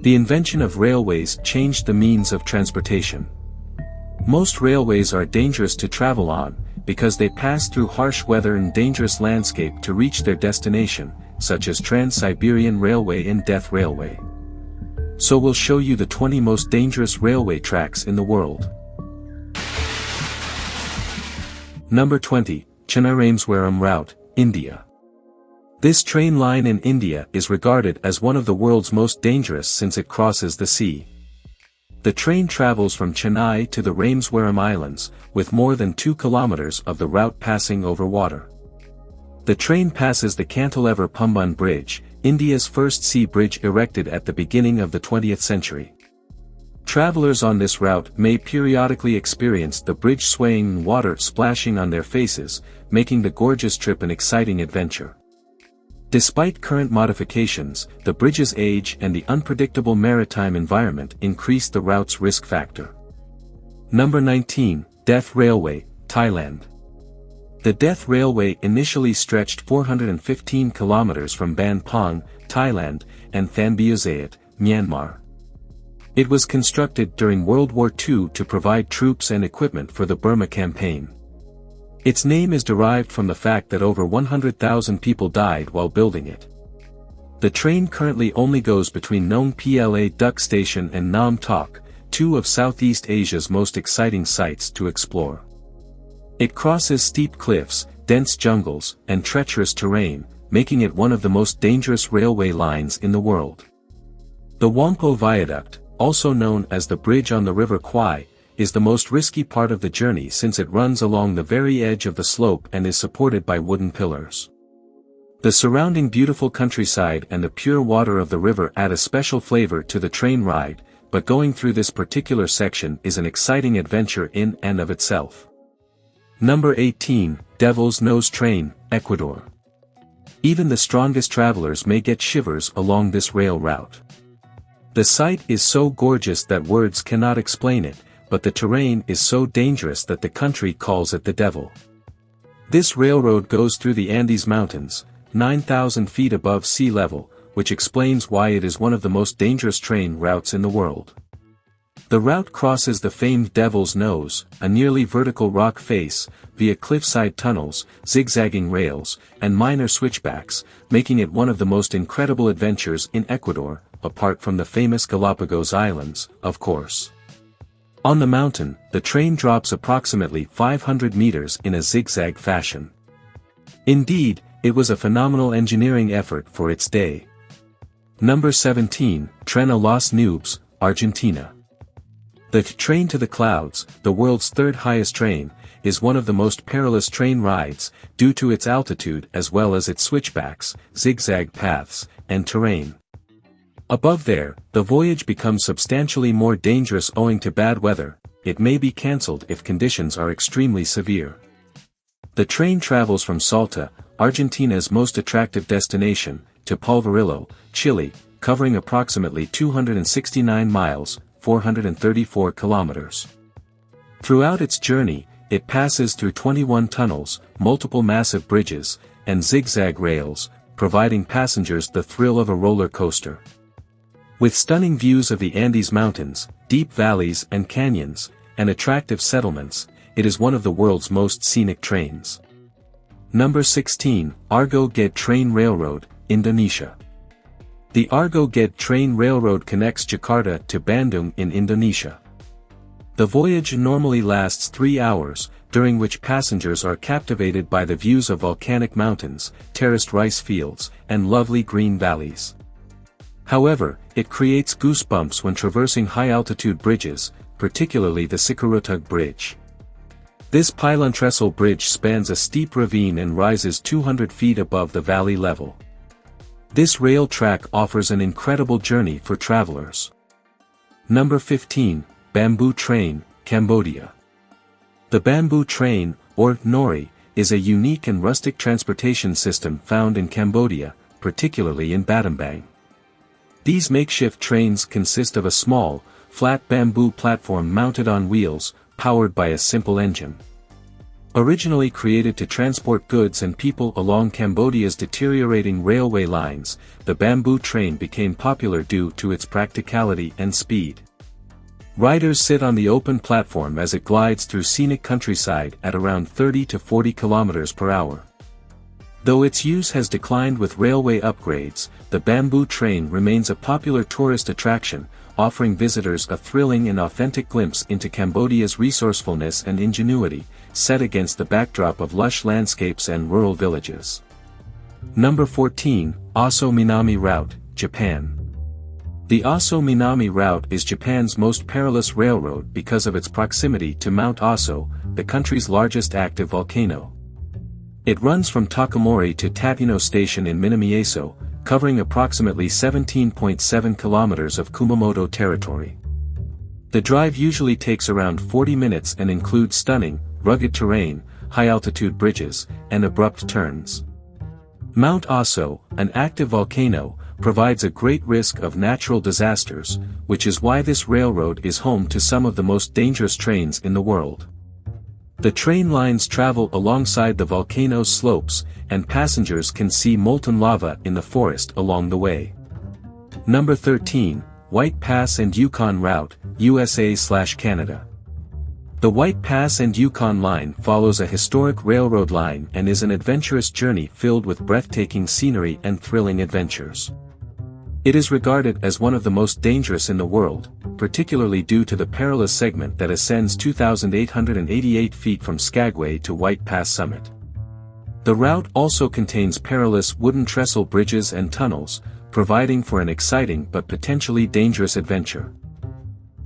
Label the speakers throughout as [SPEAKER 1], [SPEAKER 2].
[SPEAKER 1] The invention of railways changed the means of transportation. Most railways are dangerous to travel on, because they pass through harsh weather and dangerous landscape to reach their destination, such as Trans-Siberian Railway and Death Railway. So we'll show you the 20 most dangerous railway tracks in the world. Number 20, Chennai-Rameswaram Route, India. This train line in India is regarded as one of the world's most dangerous since it crosses the sea. The train travels from Chennai to the Rameswaram Islands, with more than 2 kilometers of the route passing over water. The train passes the Cantilever Pumban Bridge, India's first sea bridge erected at the beginning of the 20th century. Travelers on this route may periodically experience the bridge swaying and water splashing on their faces, making the gorgeous trip an exciting adventure. Despite current modifications, the bridge's age and the unpredictable maritime environment increase the route's risk factor. Number 19, Death Railway, Thailand. The Death Railway initially stretched 415 kilometers from Ban Pong, Thailand, and Thanbyuzayat, Myanmar. It was constructed during World War II to provide troops and equipment for the Burma campaign. Its name is derived from the fact that over 100,000 people died while building it. The train currently only goes between Nong Pla Duck Station and Nam Tok, two of Southeast Asia's most exciting sites to explore. It crosses steep cliffs, dense jungles, and treacherous terrain, making it one of the most dangerous railway lines in the world. The Whampoa Viaduct, also known as the bridge on the River Kwai, is the most risky part of the journey since it runs along the very edge of the slope and is supported by wooden pillars. The surrounding beautiful countryside and the pure water of the river add a special flavor to the train ride, but going through this particular section is an exciting adventure in and of itself. Number 18, Devil's Nose Train, Ecuador. Even the strongest travelers may get shivers along this rail route. The sight is so gorgeous that words cannot explain it, but the terrain is so dangerous that the country calls it the devil. This railroad goes through the Andes Mountains, 9,000 feet above sea level, which explains why it is one of the most dangerous train routes in the world. The route crosses the famed Devil's Nose, a nearly vertical rock face, via cliffside tunnels, zigzagging rails, and minor switchbacks, making it one of the most incredible adventures in Ecuador, apart from the famous Galapagos Islands, of course. On the mountain, the train drops approximately 500 meters in a zigzag fashion. Indeed, it was a phenomenal engineering effort for its day. Number 17, Tren a las Nubes, Argentina. The Train to the Clouds, the world's third highest train, is one of the most perilous train rides, due to its altitude as well as its switchbacks, zigzag paths, and terrain. Above there, the voyage becomes substantially more dangerous owing to bad weather. It may be cancelled if conditions are extremely severe. The train travels from Salta, Argentina's most attractive destination, to Polvorillo, Chile, covering approximately 269 miles, 434 kilometers. Throughout its journey, it passes through 21 tunnels, multiple massive bridges, and zigzag rails, providing passengers the thrill of a roller coaster. With stunning views of the Andes Mountains, deep valleys and canyons, and attractive settlements, it is one of the world's most scenic trains. Number 16, Argo Ged Train Railroad, Indonesia. The Argo Ged Train Railroad connects Jakarta to Bandung in Indonesia. The voyage normally lasts 3 hours, during which passengers are captivated by the views of volcanic mountains, terraced rice fields, and lovely green valleys. However, it creates goosebumps when traversing high-altitude bridges, particularly the Sikurutug Bridge. This pylon trestle bridge spans a steep ravine and rises 200 feet above the valley level. This rail track offers an incredible journey for travelers. Number 15, Bamboo Train, Cambodia. The bamboo train, or nori, is a unique and rustic transportation system found in Cambodia, particularly in Battambang. These makeshift trains consist of a small, flat bamboo platform mounted on wheels, powered by a simple engine. Originally created to transport goods and people along Cambodia's deteriorating railway lines, the bamboo train became popular due to its practicality and speed. Riders sit on the open platform as it glides through scenic countryside at around 30 to 40 kilometers per hour. Though its use has declined with railway upgrades, the bamboo train remains a popular tourist attraction, offering visitors a thrilling and authentic glimpse into Cambodia's resourcefulness and ingenuity, set against the backdrop of lush landscapes and rural villages. Number 14, Aso Minami Route, Japan. The Aso Minami Route is Japan's most perilous railroad because of its proximity to Mount Aso, the country's largest active volcano. It runs from Takamori to Tateno Station in Minami-Aso, covering approximately 17.7 kilometers of Kumamoto territory. The drive usually takes around 40 minutes and includes stunning, rugged terrain, high-altitude bridges, and abrupt turns. Mount Aso, an active volcano, provides a great risk of natural disasters, which is why this railroad is home to some of the most dangerous trains in the world. The train lines travel alongside the volcano's slopes, and passengers can see molten lava in the forest along the way. Number 13, White Pass and Yukon Route, USA/Canada. The White Pass and Yukon Line follows a historic railroad line and is an adventurous journey filled with breathtaking scenery and thrilling adventures. It is regarded as one of the most dangerous in the world, particularly due to the perilous segment that ascends 2,888 feet from Skagway to White Pass summit. The route also contains perilous wooden trestle bridges and tunnels, providing for an exciting but potentially dangerous adventure.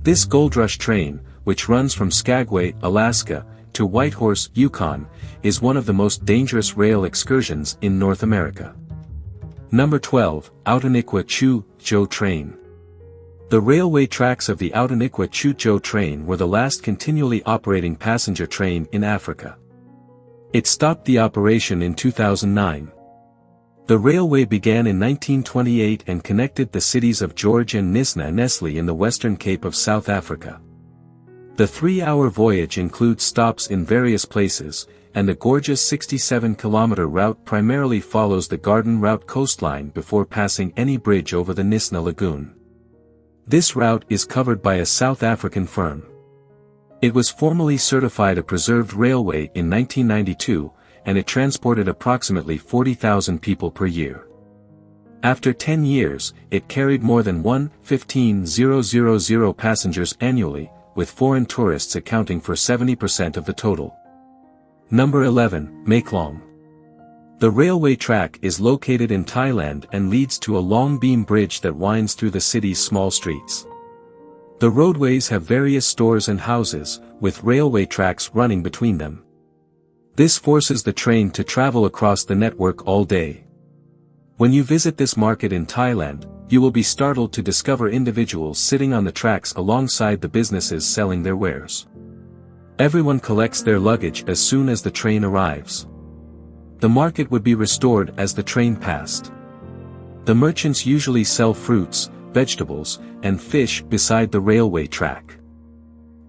[SPEAKER 1] This Gold Rush train, which runs from Skagway, Alaska, to Whitehorse, Yukon, is one of the most dangerous rail excursions in North America. Number 12, Outeniqua-Chuzhou Train. The railway tracks of the Outeniqua-Chuzhou train were the last continually operating passenger train in Africa. It stopped the operation in 2009. The railway began in 1928 and connected the cities of George and Nesna in the Western Cape of South Africa. The 3-hour voyage includes stops in various places, and the gorgeous 67-kilometer route primarily follows the Garden Route coastline before passing any bridge over the Nisna Lagoon. This route is covered by a South African firm. It was formally certified a preserved railway in 1992, and it transported approximately 40,000 people per year. After 10 years, it carried more than 1,15,000 passengers annually, with foreign tourists accounting for 70% of the total. Number 11, Maeklong. The railway track is located in Thailand and leads to a long beam bridge that winds through the city's small streets. The roadways have various stores and houses, with railway tracks running between them. This forces the train to travel across the network all day. When you visit this market in Thailand, you will be startled to discover individuals sitting on the tracks alongside the businesses selling their wares. Everyone collects their luggage as soon as the train arrives. The market would be restored as the train passed. The merchants usually sell fruits, vegetables, and fish beside the railway track.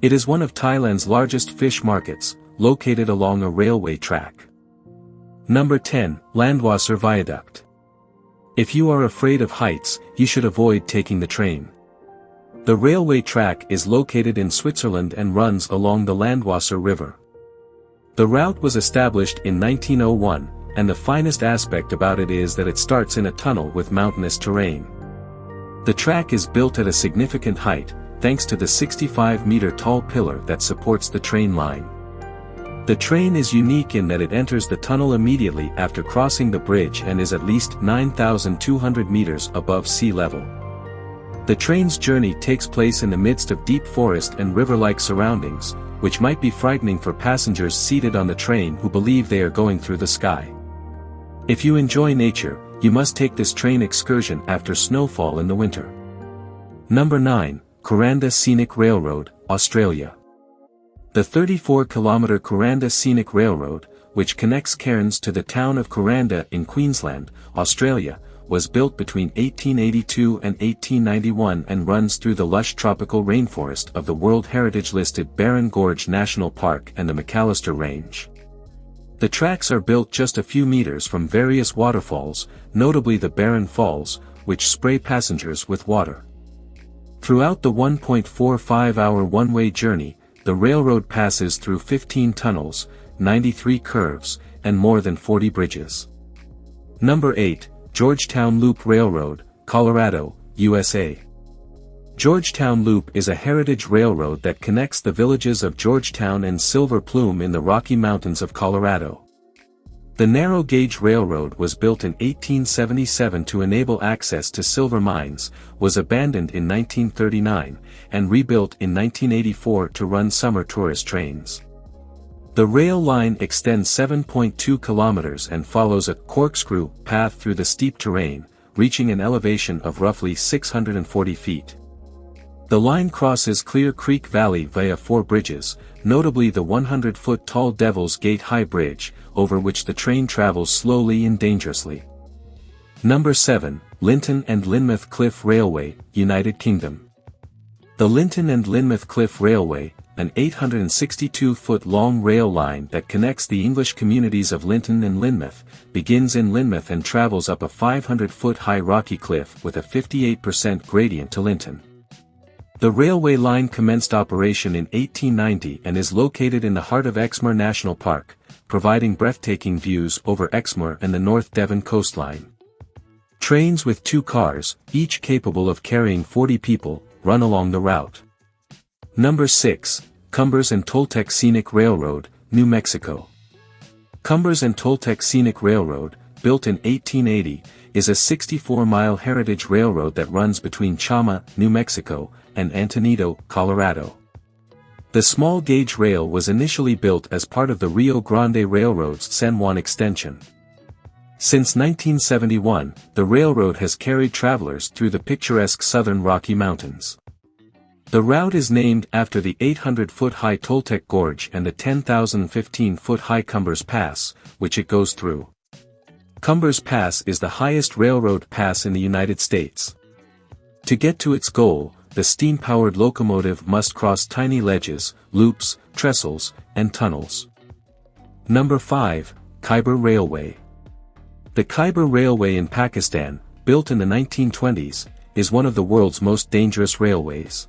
[SPEAKER 1] It is one of Thailand's largest fish markets, located along a railway track. Number 10, Landwasser Viaduct. If you are afraid of heights, you should avoid taking the train. The railway track is located in Switzerland and runs along the Landwasser River. The route was established in 1901, and the finest aspect about it is that it starts in a tunnel with mountainous terrain. The track is built at a significant height, thanks to the 65-meter tall pillar that supports the train line. The train is unique in that it enters the tunnel immediately after crossing the bridge and is at least 9,200 meters above sea level. The train's journey takes place in the midst of deep forest and river-like surroundings, which might be frightening for passengers seated on the train who believe they are going through the sky. If you enjoy nature, you must take this train excursion after snowfall in the winter. Number 9, Kuranda Scenic Railroad, Australia. The 34-kilometer Kuranda Scenic Railroad, which connects Cairns to the town of Kuranda in Queensland, Australia, was built between 1882 and 1891 and runs through the lush tropical rainforest of the World Heritage-listed Barron Gorge National Park and the McAllister Range. The tracks are built just a few meters from various waterfalls, notably the Barron Falls, which spray passengers with water. Throughout the 1.45-hour one-way journey, the railroad passes through 15 tunnels, 93 curves, and more than 40 bridges. Number 8, Georgetown Loop Railroad, Colorado, USA. Georgetown Loop is a heritage railroad that connects the villages of Georgetown and Silver Plume in the Rocky Mountains of Colorado. The narrow-gauge railroad was built in 1877 to enable access to silver mines, was abandoned in 1939, and rebuilt in 1984 to run summer tourist trains. The rail line extends 7.2 kilometers and follows a corkscrew path through the steep terrain, reaching an elevation of roughly 640 feet. The line crosses Clear Creek Valley via 4 bridges, notably the 100-foot-tall Devil's Gate High Bridge, over which the train travels slowly and dangerously. Number 7, Linton and Lynmouth Cliff Railway, United Kingdom. The Linton and Lynmouth Cliff Railway, an 862-foot-long rail line that connects the English communities of Linton and Lynmouth, begins in Lynmouth and travels up a 500-foot-high rocky cliff with a 58% gradient to Linton. The railway line commenced operation in 1890 and is located in the heart of Exmoor National Park, providing breathtaking views over Exmoor and the North Devon coastline. Trains with 2 cars, each capable of carrying 40 people, run along the route. Number 6, Cumbers and Toltec Scenic Railroad, New Mexico. Cumbers and Toltec Scenic Railroad, built in 1880, is a 64-mile heritage railroad that runs between Chama, New Mexico, and Antonito, Colorado. The small-gauge rail was initially built as part of the Rio Grande Railroad's San Juan extension. Since 1971, the railroad has carried travelers through the picturesque southern Rocky Mountains. The route is named after the 800-foot-high Toltec Gorge and the 10,015-foot-high Cumbers Pass, which it goes through. Cumbers Pass is the highest railroad pass in the United States. To get to its goal, the steam-powered locomotive must cross tiny ledges, loops, trestles, and tunnels. Number 5, Khyber Railway. The Khyber Railway in Pakistan, built in the 1920s, is one of the world's most dangerous railways.